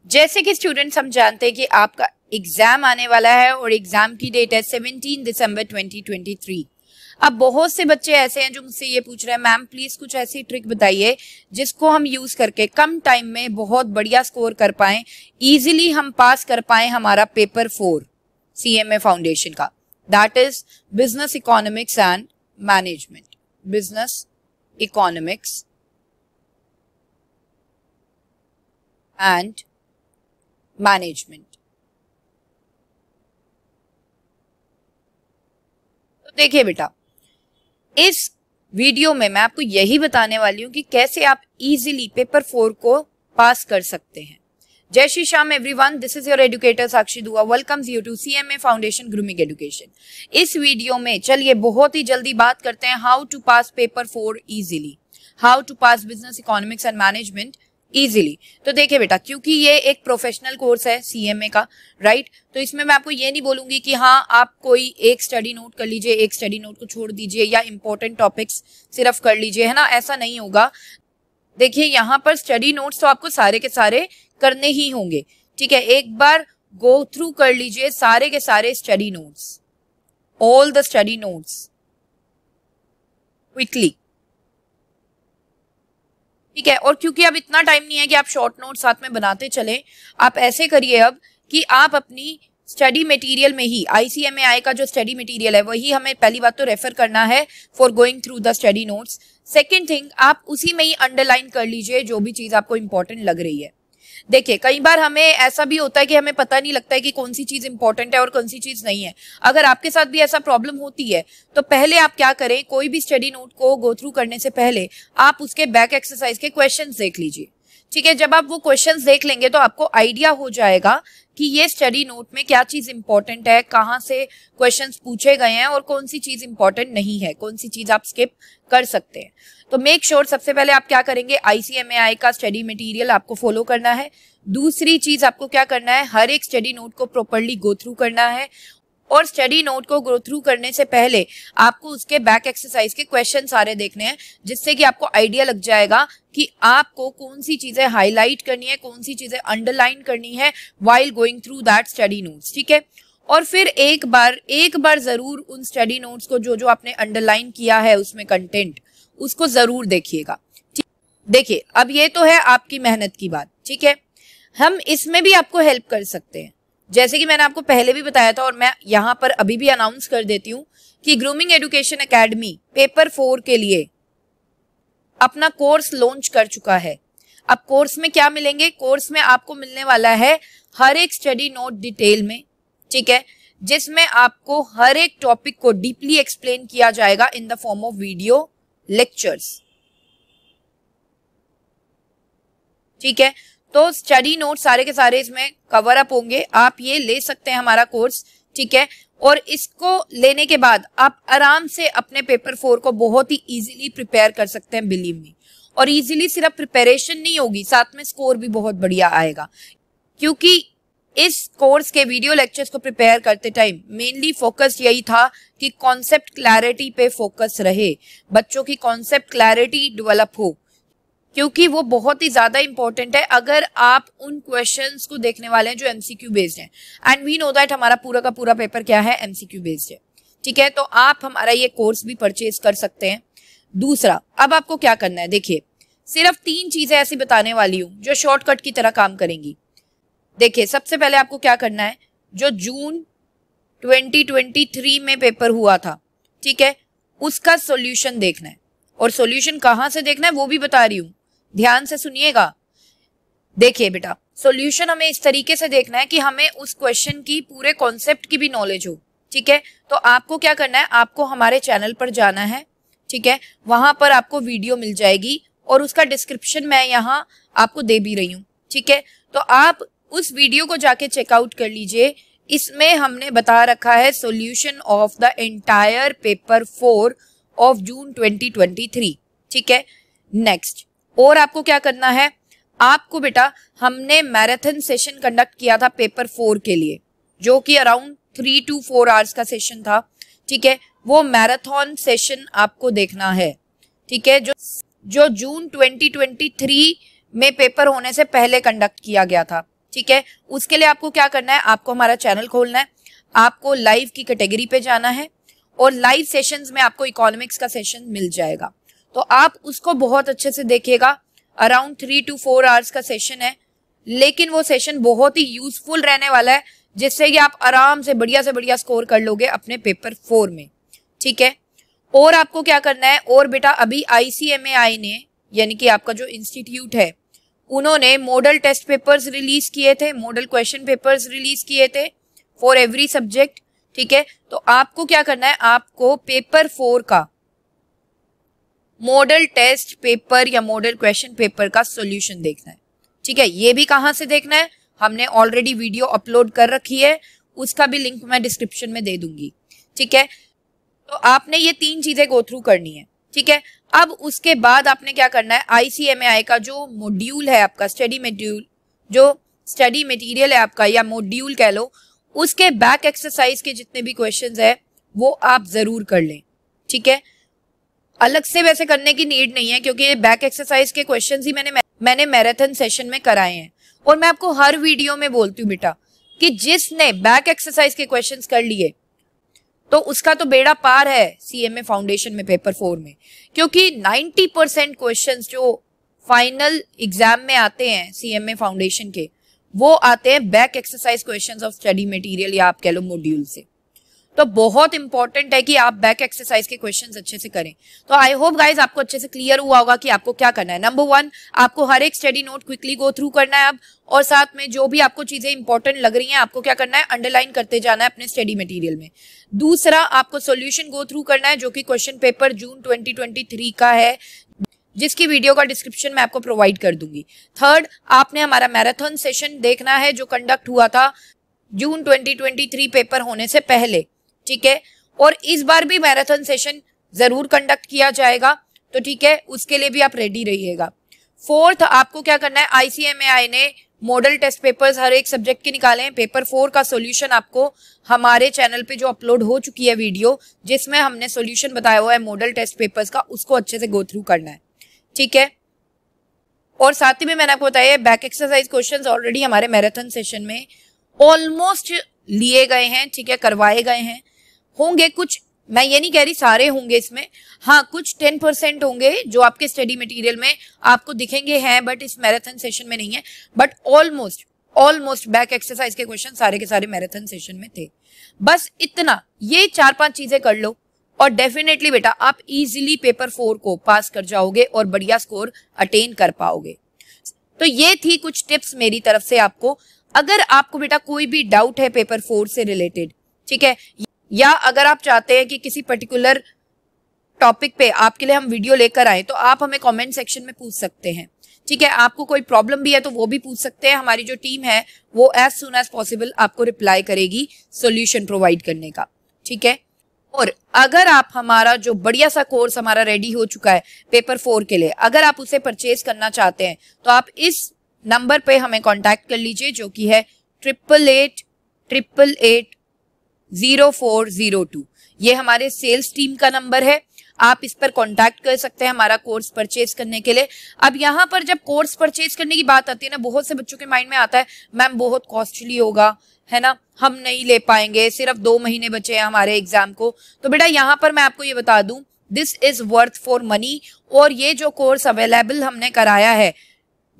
जैसे कि स्टूडेंट्स हम जानते हैं कि आपका एग्जाम आने वाला है और एग्जाम की डेट है 17 दिसंबर 2023। अब बहुत से बच्चे ऐसे हैं जो मुझसे ये पूछ रहे हैं मैम प्लीज कुछ ऐसी ट्रिक बताइए जिसको हम यूज करके कम टाइम में बहुत बढ़िया स्कोर कर पाएं, इजीली हम पास कर पाएं हमारा पेपर 4 CMA फाउंडेशन का, that is business economics and management. Business economics and management. तो देखिए बेटा, इस वीडियो में मैं आपको यही बताने वाली हूं कि कैसे आप इजीली पेपर 4 को पास कर सकते हैं। जय Shri Shyam everyone, this is your educator Sakshi Dua, welcomes you to CMA foundation grooming education. इस वीडियो में चलिए बहुत ही जल्दी बात करते हैं how to pass paper 4 easily, how to pass business economics and management easily. तो देखिए बेटा, क्योंकि ये एक प्रोफेशनल कोर्स है CMA का, राइट, तो इसमें मैं आपको ये नहीं बोलूंगी कि हाँ आप कोई एक स्टडी नोट कर लीजिए, एक स्टडी नोट को छोड़ दीजिए या इंपॉर्टेंट टॉपिक्स सिर्फ कर लीजिए, है ना, ऐसा नहीं होगा। देखिए यहाँ पर स्टडी नोट्स तो आपको सारे के सारे करने ही होंगे, ठीक है। एक बार गो थ्रू कर लीजिए सारे के सारे study notes, all the study notes quickly, ठीक है। और क्योंकि अब इतना टाइम नहीं है कि आप शॉर्ट नोट साथ में बनाते चलें, आप ऐसे करिए अब कि आप अपनी स्टडी मटेरियल में ही ICMAI का जो स्टडी मटेरियल है वही हमें पहली बात तो रेफर करना है for going through the study notes. Second thing, आप उसी में ही अंडरलाइन कर लीजिए जो भी चीज आपको इंपॉर्टेंट लग रही है। देखिए कई बार हमें ऐसा भी होता है कि हमें पता नहीं लगता है कि कौन सी चीज इंपॉर्टेंट है और कौन सी चीज नहीं है। अगर आपके साथ भी ऐसा प्रॉब्लम होती है तो पहले आप क्या करें, कोई भी स्टडी नोट को गो थ्रू करने से पहले आप उसके बैक एक्सरसाइज के क्वेश्चंस देख लीजिए, ठीक है। जब आप वो क्वेश्चंस देख लेंगे तो आपको आइडिया हो जाएगा कि ये स्टडी नोट में क्या चीज इंपॉर्टेंट है, कहाँ से क्वेश्चंस पूछे गए हैं और कौन सी चीज इंपॉर्टेंट नहीं है, कौन सी चीज आप स्किप कर सकते हैं। तो मेक श्योर सबसे पहले आप क्या करेंगे, ICMAI का स्टडी मटेरियल आपको फॉलो करना है। दूसरी चीज आपको क्या करना है, हर एक स्टडी नोट को प्रॉपर्ली गो थ्रू करना है और स्टडी नोट को गो थ्रू करने से पहले आपको उसके बैक एक्सरसाइज के क्वेश्चन सारे देखने हैं, जिससे कि आपको आइडिया लग जाएगा कि आपको कौन सी चीजें हाईलाइट करनी है, कौन सी चीजें अंडरलाइन करनी है while going through that study notes, ठीक है। और फिर एक बार जरूर उन स्टडी नोट्स को जो आपने अंडरलाइन किया है उसमें कंटेंट, उसको जरूर देखिएगा। देखिए अब ये तो है आपकी मेहनत की बात, ठीक है। हम इसमें भी आपको हेल्प कर सकते हैं, जैसे कि मैंने आपको पहले भी बताया था और मैं यहाँ पर अभी भी अनाउंस कर देती हूँ कि ग्रूमिंग एजुकेशन एकेडमी पेपर 4 के लिए अपना कोर्स लॉन्च कर चुका है। अब कोर्स में क्या मिलेंगे, कोर्स में आपको मिलने वाला है हर एक स्टडी नोट डिटेल में, ठीक है, जिसमें आपको हर एक टॉपिक को डीपली एक्सप्लेन किया जाएगा in the form of video lectures, ठीक है। तो स्टडी नोट सारे के सारे इसमें कवर अप होंगे, आप ये ले सकते हैं हमारा कोर्स, ठीक है। और इसको लेने के बाद आप आराम से अपने पेपर 4 को बहुत ही इजीली प्रिपेयर कर सकते हैं, बिलीव मी। और इजीली सिर्फ प्रिपरेशन नहीं होगी, साथ में स्कोर भी बहुत बढ़िया आएगा, क्योंकि इस कोर्स के वीडियो लेक्चर्स को प्रिपेयर करते टाइम मेनली फोकस यही था कि कॉन्सेप्ट क्लैरिटी पे फोकस रहे, बच्चों की कॉन्सेप्ट क्लैरिटी डेवलप हो, क्योंकि वो बहुत ही ज्यादा इंपॉर्टेंट है अगर आप उन क्वेश्चंस को देखने वाले हैं जो MCQ बेस्ड हैं। एंड वी नो दैट हमारा पूरा का पूरा पेपर क्या है, MCQ बेस्ड है, ठीक है। तो आप हमारा ये कोर्स भी परचेज कर सकते हैं। दूसरा, अब आपको क्या करना है, देखिए सिर्फ 3 चीजें ऐसी बताने वाली हूं जो शॉर्टकट की तरह काम करेंगी। देखिए सबसे पहले आपको क्या करना है, जो जून 2023 में पेपर हुआ था, ठीक है, उसका सॉल्यूशन देखना है। और सॉल्यूशन कहां से देखना है वो भी बता रही हूं, ध्यान से सुनिएगा। देखिए बेटा, सॉल्यूशन हमें इस तरीके से देखना है कि हमें उस क्वेश्चन की पूरे कॉन्सेप्ट की भी नॉलेज हो, ठीक है। तो आपको क्या करना है, आपको हमारे चैनल पर जाना है, ठीक है, वहां पर आपको वीडियो मिल जाएगी और उसका डिस्क्रिप्शन मैं यहाँ आपको दे भी रही हूँ, ठीक है। तो आप उस वीडियो को जाके चेकआउट कर लीजिए, इसमें हमने बता रखा है solution of the entire paper 4 of June 2023, ठीक है। नेक्स्ट, और आपको क्या करना है, आपको बेटा हमने मैराथन सेशन कंडक्ट किया था पेपर 4 के लिए, जो कि अराउंड 3 to 4 आवर्स का सेशन था, ठीक है। वो मैराथन सेशन आपको देखना है, ठीक है, जो जून 2023 में पेपर होने से पहले कंडक्ट किया गया था, ठीक है। उसके लिए आपको क्या करना है, आपको हमारा चैनल खोलना है, आपको लाइव की कैटेगरी पे जाना है और लाइव सेशंस में आपको इकोनॉमिक्स का सेशन मिल जाएगा। तो आप उसको बहुत अच्छे से देखिएगा। अराउंड 3 to 4 आवर्स का सेशन है, लेकिन वो सेशन बहुत ही यूजफुल रहने वाला है, जिससे कि आप आराम से बढ़िया स्कोर कर लोगे अपने पेपर 4 में। ठीक है। और आपको क्या करना है, और बेटा अभी ICMAI ने, यानी कि आपका जो इंस्टीट्यूट है, उन्होंने मॉडल टेस्ट पेपर्स रिलीज किए थे, मॉडल क्वेश्चन पेपर्स रिलीज किए थे फॉर एवरी सब्जेक्ट। ठीक है। तो आपको क्या करना है, आपको पेपर 4 का मॉडल टेस्ट पेपर या मॉडल क्वेश्चन पेपर का सॉल्यूशन देखना है। ठीक है। ये भी कहां से देखना है, हमने ऑलरेडी वीडियो अपलोड कर रखी है, उसका भी लिंक मैं डिस्क्रिप्शन में दे दूंगी। ठीक है। तो आपने ये 3 चीजें गो थ्रू करनी है। ठीक है। अब उसके बाद आपने क्या करना है, ICMAI का जो मॉड्यूल है आपका, स्टडी मॉड्यूल, जो स्टडी मटेरियल है आपका या मॉड्यूल कह लो, उसके बैक एक्सरसाइज के जितने भी क्वेश्चंस है वो आप जरूर कर लें। ठीक है। अलग से वैसे करने की नीड नहीं है, क्योंकि बैक एक्सरसाइज के क्वेश्चंस ही मैंने मैराथन सेशन में कराए हैं। और मैं आपको हर वीडियो में बोलती हूँ बेटा कि जिसने बैक एक्सरसाइज के क्वेश्चंस कर लिए तो उसका तो बेड़ा पार है CMA फाउंडेशन में पेपर 4 में, क्योंकि 90% क्वेश्चंस जो फाइनल एग्जाम में आते हैं CMA फाउंडेशन के, वो आते हैं back exercise questions of study material या आप कह लो मॉड्यूल से। तो बहुत इंपॉर्टेंट है कि आप बैक एक्सरसाइज के क्वेश्चंस अच्छे से करें। तो आई होप गाइज आपको अच्छे से क्लियर हुआ होगा कि आपको क्या करना है। नंबर 1, आपको हर एक study note quickly go through करना है अब, और साथ में जो भी आपको चीजें इंपॉर्टेंट लग रही हैं आपको क्या करना है, अंडरलाइन करते जाना है अपने स्टडी मटेरियल में। दूसरा, आपको सोल्यूशन गो थ्रू करना है, जो कि क्वेश्चन पेपर जून 2023 का है, जिसकी वीडियो का डिस्क्रिप्शन मैं आपको प्रोवाइड कर दूंगी। थर्ड, आपने हमारा मैराथन सेशन देखना है जो कंडक्ट हुआ था जून 2023 पेपर होने से पहले। ठीक है। और इस बार भी मैराथन सेशन जरूर कंडक्ट किया जाएगा, तो ठीक है, उसके लिए भी आप रेडी रहिएगा। फोर्थ, आपको क्या करना है, ICMAI ने मॉडल टेस्ट पेपर्स हर एक सब्जेक्ट के निकाले हैं। पेपर 4 का सॉल्यूशन आपको हमारे चैनल पे जो अपलोड हो चुकी है वीडियो, जिसमें हमने सॉल्यूशन बताया हुआ है मॉडल टेस्ट पेपर्स का, उसको अच्छे से गो थ्रू करना है। ठीक है। और साथ ही में मैंने आपको बताया बैक एक्सरसाइज क्वेश्चंस ऑलरेडी हमारे मैराथन सेशन में ऑलमोस्ट लिए गए हैं। ठीक है, करवाए गए हैं। होंगे कुछ, मैं ये नहीं कह रही सारे होंगे इसमें, हाँ कुछ 10% होंगे जो आपके स्टडी मटेरियल में आपको दिखेंगे हैं, बट इस मैराथन सेशन में नहीं है। बट ऑलमोस्ट बैक एक्सरसाइज के क्वेश्चन सारे के सारे मैराथन सेशन में थे। बस इतना, ये 4-5 चीजें कर लो और डेफिनेटली बेटा आप इजीली पेपर 4 को पास कर जाओगे और बढ़िया स्कोर अटेन कर पाओगे। तो ये थी कुछ टिप्स मेरी तरफ से आपको। अगर आपको बेटा कोई भी डाउट है पेपर 4 से रिलेटेड, ठीक है, या अगर आप चाहते हैं कि किसी पर्टिकुलर टॉपिक पे आपके लिए हम वीडियो लेकर आए, तो आप हमें कमेंट सेक्शन में पूछ सकते हैं। ठीक है। आपको कोई प्रॉब्लम भी है तो वो भी पूछ सकते हैं। हमारी जो टीम है वो एज सून एज पॉसिबल आपको रिप्लाई करेगी सॉल्यूशन प्रोवाइड करने का। ठीक है। और अगर आप हमारा जो बढ़िया सा कोर्स हमारा रेडी हो चुका है पेपर 4 के लिए, अगर आप उसे परचेज करना चाहते हैं तो आप इस नंबर पे हमें कांटेक्ट कर लीजिए, जो कि है 8888880402। ये हमारे सेल्स टीम का नंबर है। आप इस पर कांटेक्ट कर सकते हैं हमारा कोर्स परचेज करने के लिए। अब यहाँ पर जब कोर्स परचेज करने की बात आती है ना, बहुत से बच्चों के माइंड में आता है मैम बहुत कॉस्टली होगा, है ना, हम नहीं ले पाएंगे, सिर्फ 2 महीने बचे हैं हमारे एग्जाम को। तो बेटा यहाँ पर मैं आपको ये बता दूं, this is worth for money. और ये जो कोर्स अवेलेबल हमने कराया है,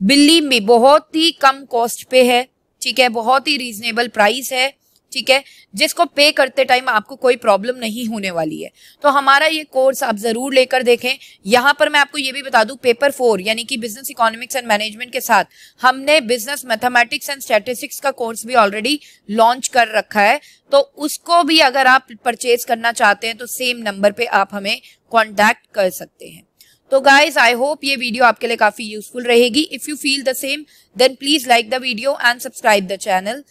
बिलीव मी, बहुत ही कम कॉस्ट पे है। ठीक है, बहुत ही रीजनेबल प्राइस है। ठीक है, जिसको पे करते टाइम आपको कोई प्रॉब्लम नहीं होने वाली है। तो हमारा ये कोर्स आप जरूर लेकर देखें। यहाँ पर मैं आपको ये भी बता दूं, पेपर 4 यानी कि बिजनेस इकोनॉमिक्स एंड मैनेजमेंट के साथ हमने बिजनेस मैथमेटिक्स एंड स्टैटिस्टिक्स का कोर्स भी ऑलरेडी लॉन्च कर रखा है। तो उसको भी अगर आप परचेज करना चाहते हैं तो सेम नंबर पे आप हमें कॉन्टैक्ट कर सकते हैं। तो गाइज आई होप ये वीडियो आपके लिए काफी यूजफुल रहेगी। If you feel the same then please like the video and subscribe the channel.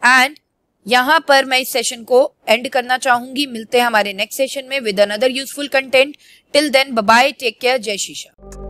And यहाँ पर मैं इस सेशन को एंड करना चाहूंगी। मिलते हैं हमारे नेक्स्ट सेशन में with another useful content. Till then bye bye, take care, जय शीशा।